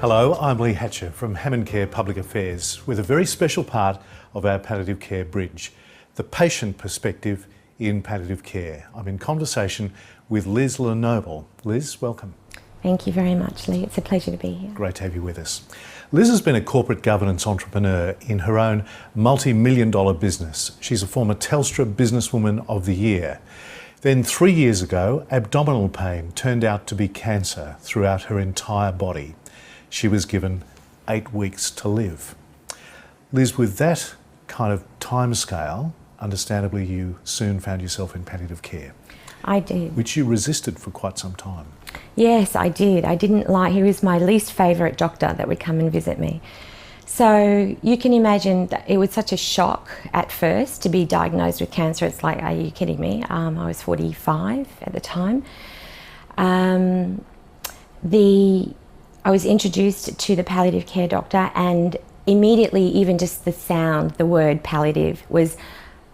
Hello, I'm Lee Hatcher from HammondCare Public Affairs with a very special part of our palliative care bridge, the patient perspective in palliative care. I'm in conversation with Liz Lenoble. Liz, welcome. Thank you very much, Lee. It's a pleasure to be here. Great to have you with us. Liz has been a corporate governance entrepreneur in her own multi-million-dollar business. She's a former Telstra Businesswoman of the Year. Then 3 years ago, abdominal pain turned out to be cancer throughout her entire body. She was given 8 weeks to live. Liz, with that kind of timescale, understandably you soon found yourself in palliative care. I did. Which you resisted for quite some time. Yes, I did. I didn't like, he was my least favourite doctor that would come and visit me. So you can imagine that it was such a shock at first to be diagnosed with cancer. It's like, are you kidding me? I was 45 at the time. I was introduced to the palliative care doctor, and immediately, even just the sound, the word palliative was,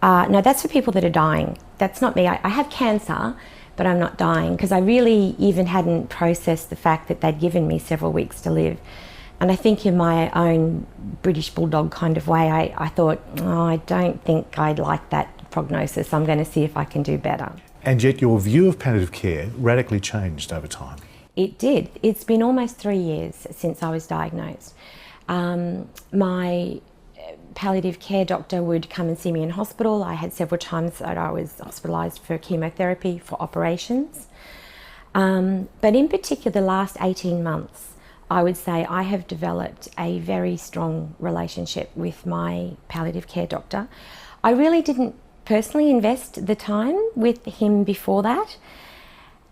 no, that's for people that are dying. That's not me. I have cancer, but I'm not dying, because I really even hadn't processed the fact that they'd given me several weeks to live. And I think in my own British bulldog kind of way, I thought, oh, I don't think I'd like that prognosis. I'm going to see if I can do better. And yet your view of palliative care radically changed over time. It did. It's been almost 3 years since I was diagnosed. My palliative care doctor would come and see me in hospital. I had several times that I was hospitalised for chemotherapy, for operations. But in particular, the last 18 months, I would say I have developed a very strong relationship with my palliative care doctor. I really didn't personally invest the time with him before that.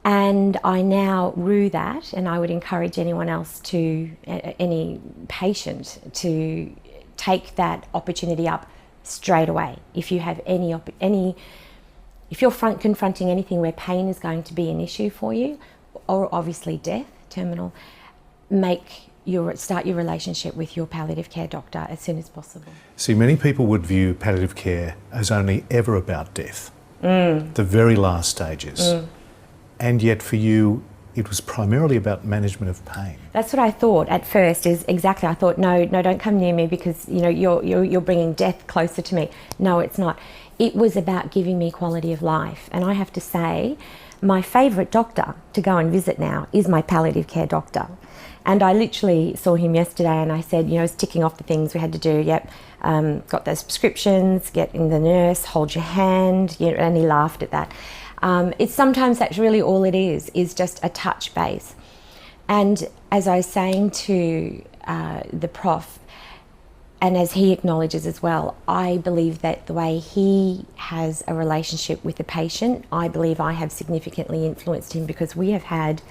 And I now rue that, and I would encourage anyone else any patient to take that opportunity up straight away. If you have if you're confronting anything where pain is going to be an issue for you, or obviously death, terminal, start your relationship with your palliative care doctor as soon as possible. See, many people would view palliative care as only ever about death, the very last stages. And yet for you, it was primarily about management of pain. That's what I thought at first. I thought, no, don't come near me, because you're bringing death closer to me. No, it's not. It was about giving me quality of life. And I have to say, my favourite doctor to go and visit now is my palliative care doctor. And I literally saw him yesterday, and I said, I was ticking off the things we had to do. Yep, got those prescriptions, get in the nurse, hold your hand, and he laughed at that. It's sometimes that's really all it is just a touch base. And as I was saying to the prof, and as he acknowledges as well, I believe that the way he has a relationship with the patient, I believe I have significantly influenced him, because we have had,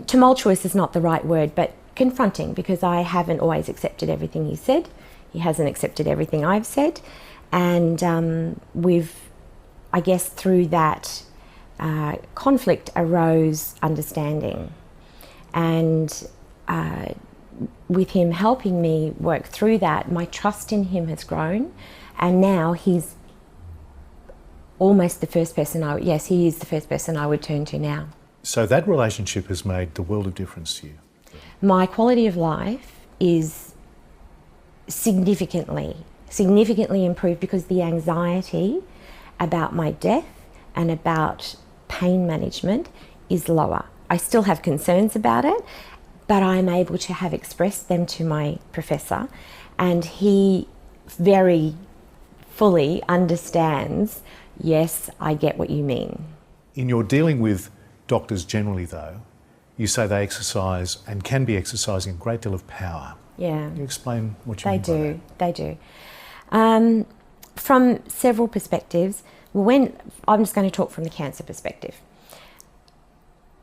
tumultuous is not the right word, but confronting, because I haven't always accepted everything he said. He hasn't accepted everything I've said. And I guess through that conflict arose understanding. And with him helping me work through that, my trust in him has grown. And now he's almost the first person he is the first person I would turn to now. So that relationship has made the world of difference to you? My quality of life is significantly improved, because the anxiety about my death and about pain management is lower. I still have concerns about it, but I'm able to have expressed them to my professor, and he very fully understands, yes, I get what you mean. In your dealing with doctors generally, though, you say they exercise and can be exercising a great deal of power. Yeah. Can you explain what you mean by that? They do. From several perspectives. I'm just going to talk from the cancer perspective.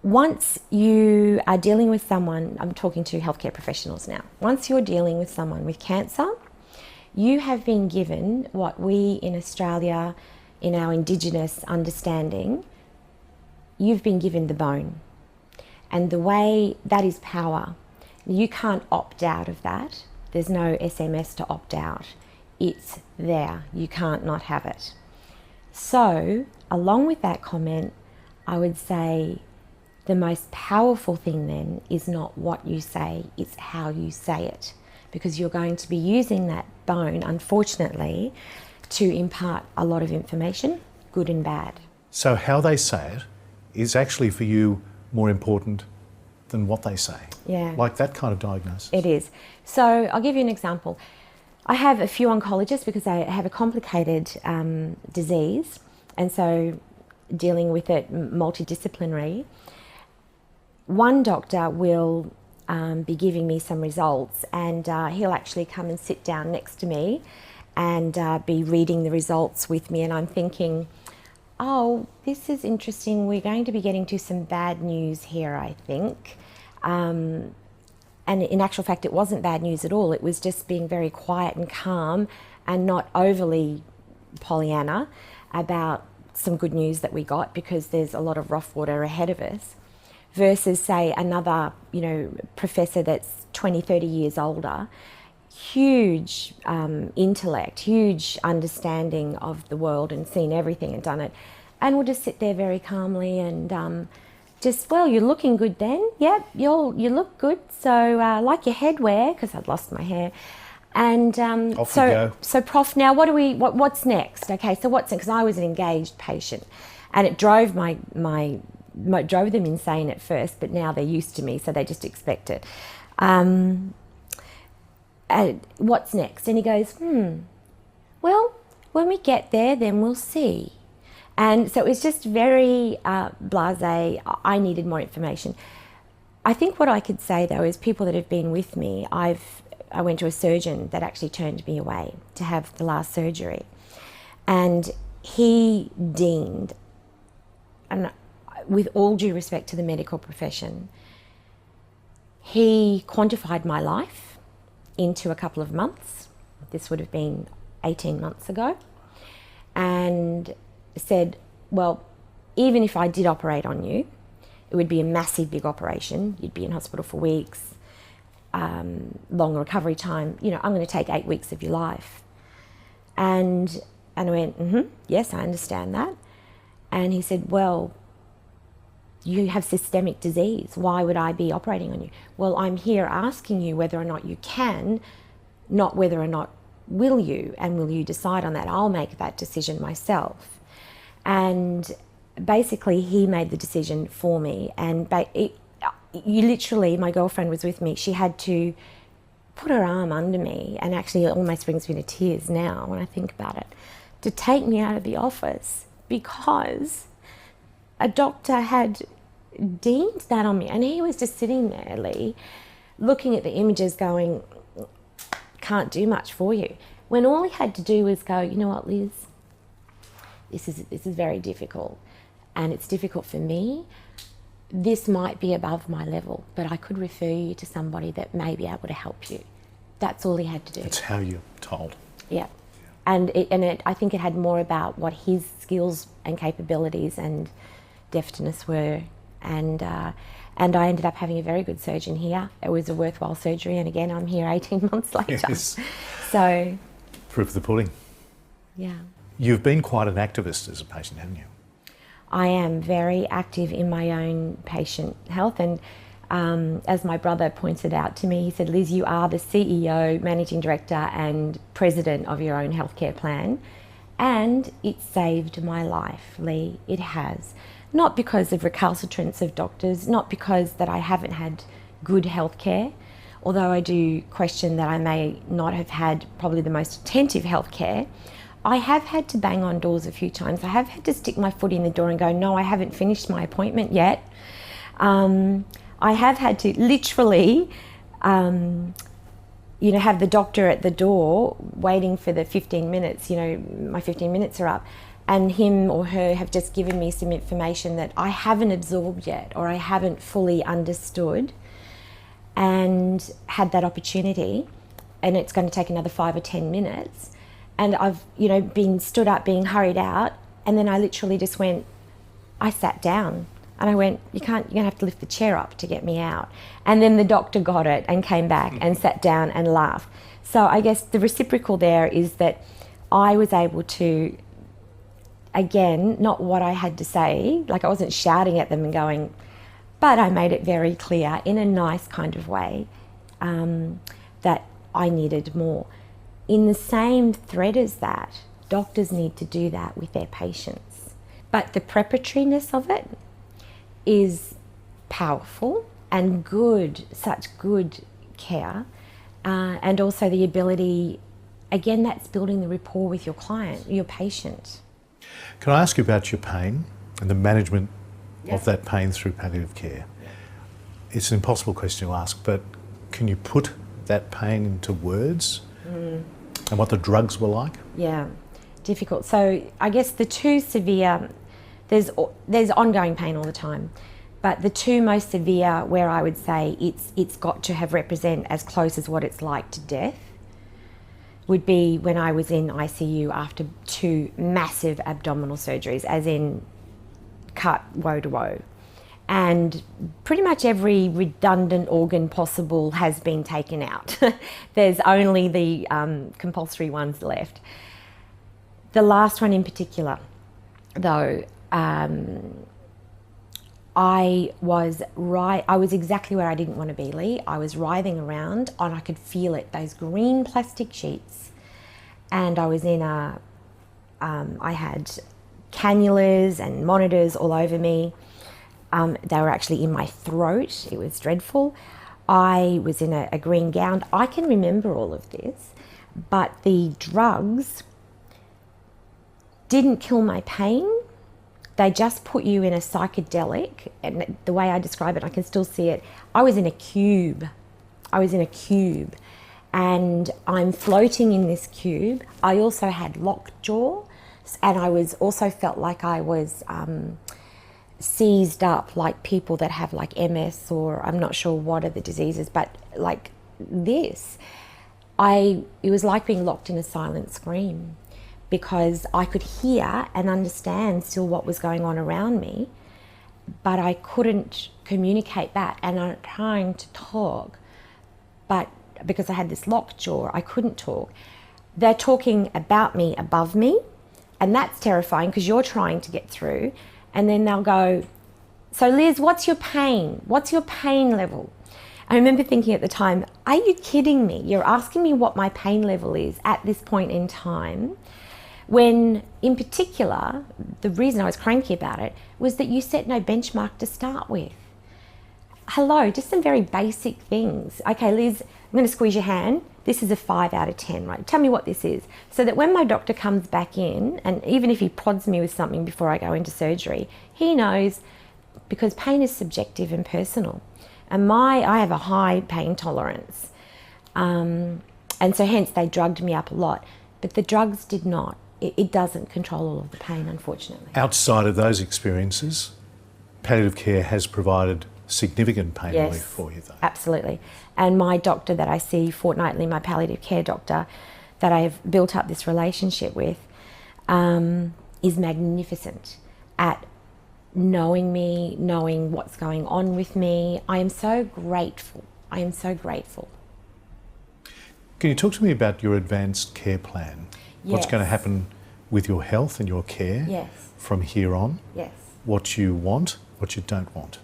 Once you are dealing with someone, I'm talking to healthcare professionals now, once you're dealing with someone with cancer, you have been given what we in Australia, in our Indigenous understanding, you've been given the bone. And the way that is power. You can't opt out of that. There's no SMS to opt out. It's there. You can't not have it. So, along with that comment, I would say The most powerful thing then is not what you say, it's how you say it. Because you're going to be using that bone, unfortunately, to impart a lot of information, good and bad. So how they say it is actually for you more important than what they say. Yeah. Like that kind of diagnosis. It is. So I'll give you an example. I have a few oncologists because I have a complicated disease, and so dealing with it multidisciplinary. One doctor will be giving me some results, and he'll actually come and sit down next to me and be reading the results with me, and I'm thinking, oh, this is interesting. We're going to be getting to some bad news here, I think. And in actual fact, it wasn't bad news at all. It was just being very quiet and calm and not overly Pollyanna about some good news that we got, because there's a lot of rough water ahead of us, versus, say, another, professor that's 20, 30 years older, huge intellect, huge understanding of the world and seen everything and done it, and we'll just sit there very calmly and well, you're looking good then. Yep, you look good. So like your headwear, because I'd lost my hair. And Off you go. So Prof, now what's next? Okay, so what's next? Because I was an engaged patient, and it drove drove them insane at first, but now they're used to me, so they just expect it. What's next? And he goes, well, when we get there, then we'll see. And so it was just very blasé. I needed more information. I think what I could say, though, is people that have been with me, I went to a surgeon that actually turned me away to have the last surgery. And he deemed, and with all due respect to the medical profession, he quantified my life into a couple of months. This would have been 18 months ago. And said, well, even if I did operate on you, it would be a massive big operation. You'd be in hospital for weeks, long recovery time. I'm going to take 8 weeks of your life. And I went, yes, I understand that. And he said, well, you have systemic disease. Why would I be operating on you? Well, I'm here asking you whether or not you can, not whether or not will you, and will you decide on that? I'll make that decision myself. And basically he made the decision for me. And my girlfriend was with me. She had to put her arm under me, and actually it almost brings me to tears now when I think about it, to take me out of the office because a doctor had deemed that on me. And he was just sitting there, Lee, looking at the images going, can't do much for you. When all he had to do was go, you know what, Liz, this is very difficult, and it's difficult for me. This might be above my level, but I could refer you to somebody that may be able to help you. That's all he had to do. That's how you're told. Yeah. And I think it had more about what his skills and capabilities and deftness were. And I ended up having a very good surgeon here. It was a worthwhile surgery, and again, I'm here 18 months later. Yes. So. Proof of the pudding. Yeah. You've been quite an activist as a patient, haven't you? I am very active in my own patient health, and as my brother pointed out to me, he said, Liz, you are the CEO, managing director and president of your own healthcare plan, and it saved my life, Lee. It has. Not because of recalcitrance of doctors, not because that I haven't had good healthcare, although I do question that I may not have had probably the most attentive healthcare. I have had to bang on doors a few times. I have had to stick my foot in the door and go, no, I haven't finished my appointment yet. I have had to literally, have the doctor at the door waiting for the 15 minutes, my 15 minutes are up, and him or her have just given me some information that I haven't absorbed yet, or I haven't fully understood, and had that opportunity, and it's going to take another 5 or 10 minutes. And I've, been stood up, being hurried out, and then I literally just I sat down, and I went, you're going to have to lift the chair up to get me out. And then the doctor got it and came back and sat down and laughed. So I guess the reciprocal there is that I was able to, again, not what I had to say, like I wasn't shouting at them and going, But I made it very clear in a nice kind of way that I needed more. In the same thread as that, doctors need to do that with their patients. But the preparatoriness of it is powerful and good, such good care. And also the ability, again, that's building the rapport with your client, your patient. Can I ask you about your pain and the management of that pain through palliative care? It's an impossible question to ask, but can you put that pain into words and what the drugs were like? Yeah, difficult. So I guess the two severe, there's ongoing pain all the time, but the two most severe where I would say it's got to have represent as close as what it's like to death would be when I was in ICU after 2 massive abdominal surgeries, as in cut woe to woe. And pretty much every redundant organ possible has been taken out. There's only the compulsory ones left. The last one in particular, though, I was exactly where I didn't want to be, Lee. I was writhing around and I could feel it, those green plastic sheets. And I was in I had cannulas and monitors all over me. They were actually in my throat. It was dreadful. I was in a green gown. I can remember all of this, but the drugs didn't kill my pain. They just put you in a psychedelic, and the way I describe it, I can still see it. I was in a cube. And I'm floating in this cube. I also had lockjaw, and I was also felt like I was seized up, like people that have like MS, or I'm not sure what are the diseases, but like this. It was like being locked in a silent scream, because I could hear and understand still what was going on around me, but I couldn't communicate that. And I'm trying to talk, but because I had this lockjaw, I couldn't talk. They're talking about me above me, and that's terrifying because you're trying to get through. And then they'll go, so Liz, what's your pain? What's your pain level? I remember thinking at the time, are you kidding me? You're asking me what my pain level is at this point in time, when in particular, the reason I was cranky about it was that you set no benchmark to start with. Hello, just some very basic things. Okay, Liz, I'm going to squeeze your hand. This is a 5 out of 10, right? Tell me what this is. So that when my doctor comes back in, and even if he prods me with something before I go into surgery, he knows, because pain is subjective and personal. And I have a high pain tolerance. And so hence they drugged me up a lot. But the drugs did not. It doesn't control all of the pain, unfortunately. Outside of those experiences, palliative care has provided significant pain relief for you, though. Absolutely. And my doctor that I see fortnightly, my palliative care doctor that I've built up this relationship with, is magnificent at knowing me, knowing what's going on with me. I am so grateful. Can you talk to me about your advanced care plan? What's going to happen with your health and your care from here on? Yes. What you want, what you don't want?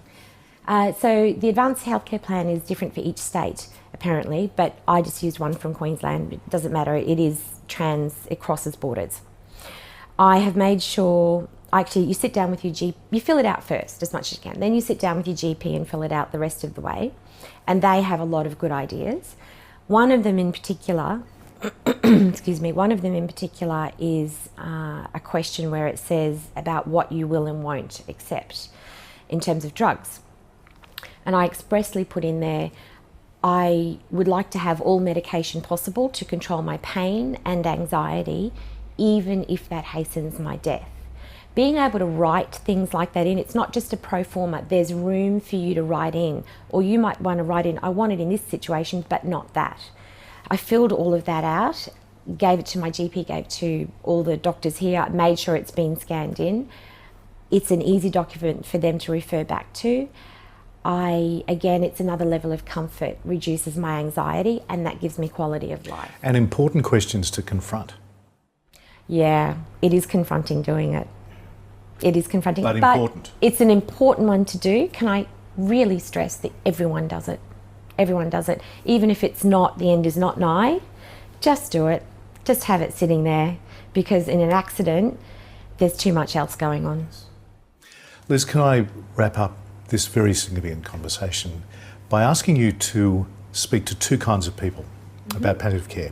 So the advanced healthcare plan is different for each state, apparently, but I just used one from Queensland. It doesn't matter. It is it crosses borders. I have made sure, actually, you sit down with your GP, you fill it out first as much as you can. Then you sit down with your GP and fill it out the rest of the way. And they have a lot of good ideas. One of them in particular, is a question where it says about what you will and won't accept in terms of drugs. And I expressly put in there, I would like to have all medication possible to control my pain and anxiety, even if that hastens my death. Being able to write things like that in, it's not just a pro forma, there's room for you to write in, or you might want to write in, I want it in this situation, but not that. I filled all of that out, gave it to my GP, gave it to all the doctors here, made sure it's been scanned in. It's an easy document for them to refer back to. Again, it's another level of comfort, reduces my anxiety, and that gives me quality of life. And important questions to confront. Yeah, it is confronting doing it. It is confronting. But important. It's an important one to do. Can I really stress that everyone does it. Everyone does it. Even if it's not, the end is not nigh, just do it. Just have it sitting there, because in an accident, there's too much else going on. Liz, can I wrap up this very significant conversation by asking you to speak to two kinds of people about palliative care?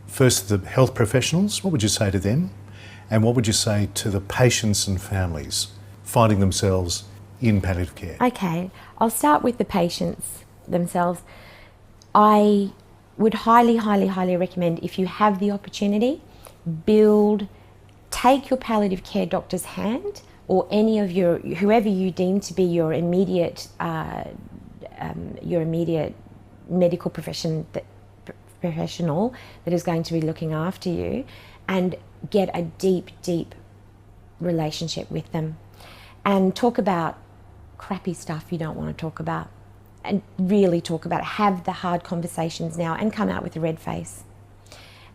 First, the health professionals, what would you say to them? And what would you say to the patients and families finding themselves in palliative care? Okay, I'll start with the patients themselves. I would highly, highly, highly recommend, if you have the opportunity, take your palliative care doctor's hand, or any of whoever you deem to be your immediate medical professional that is going to be looking after you, and get a deep, deep relationship with them, and talk about crappy stuff you don't want to talk about, and really talk about it. Have the hard conversations now and come out with a red face,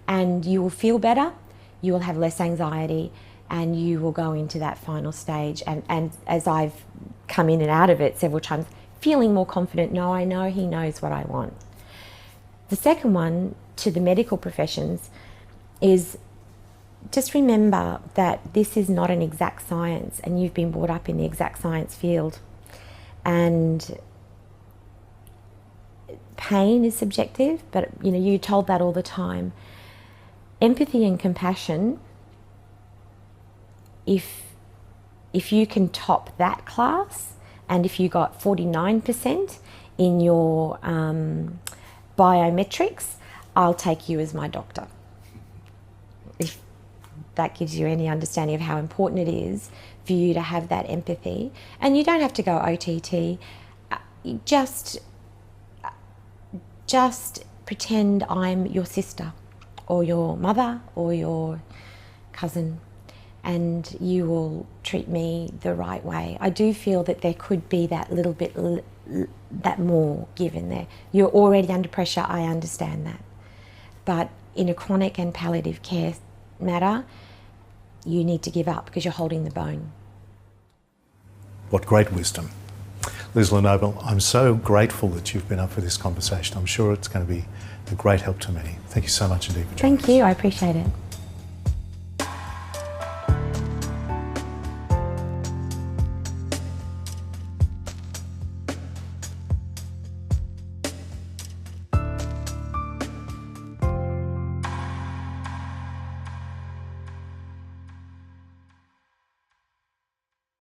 and you will feel better, you will have less anxiety, and you will go into that final stage, and as I've come in and out of it several times, feeling more confident. No, I know he knows what I want. The second one, to the medical professions, is just remember that this is not an exact science, and you've been brought up in the exact science field, and pain is subjective, but you're told that all the time. Empathy and compassion, if you can top that class, and if you got 49% in your biometrics, I'll take you as my doctor. If that gives you any understanding of how important it is for you to have that empathy. And you don't have to go OTT, just pretend I'm your sister or your mother or your cousin, and you will treat me the right way. I do feel that there could be that little bit, that more given there. You're already under pressure, I understand that. But in a chronic and palliative care matter, you need to give up because you're holding the bone. What great wisdom. Liz Lenoble, I'm so grateful that you've been up for this conversation. I'm sure it's going to be a great help to many. Thank you so much indeed for joining us. Thank you, I appreciate it.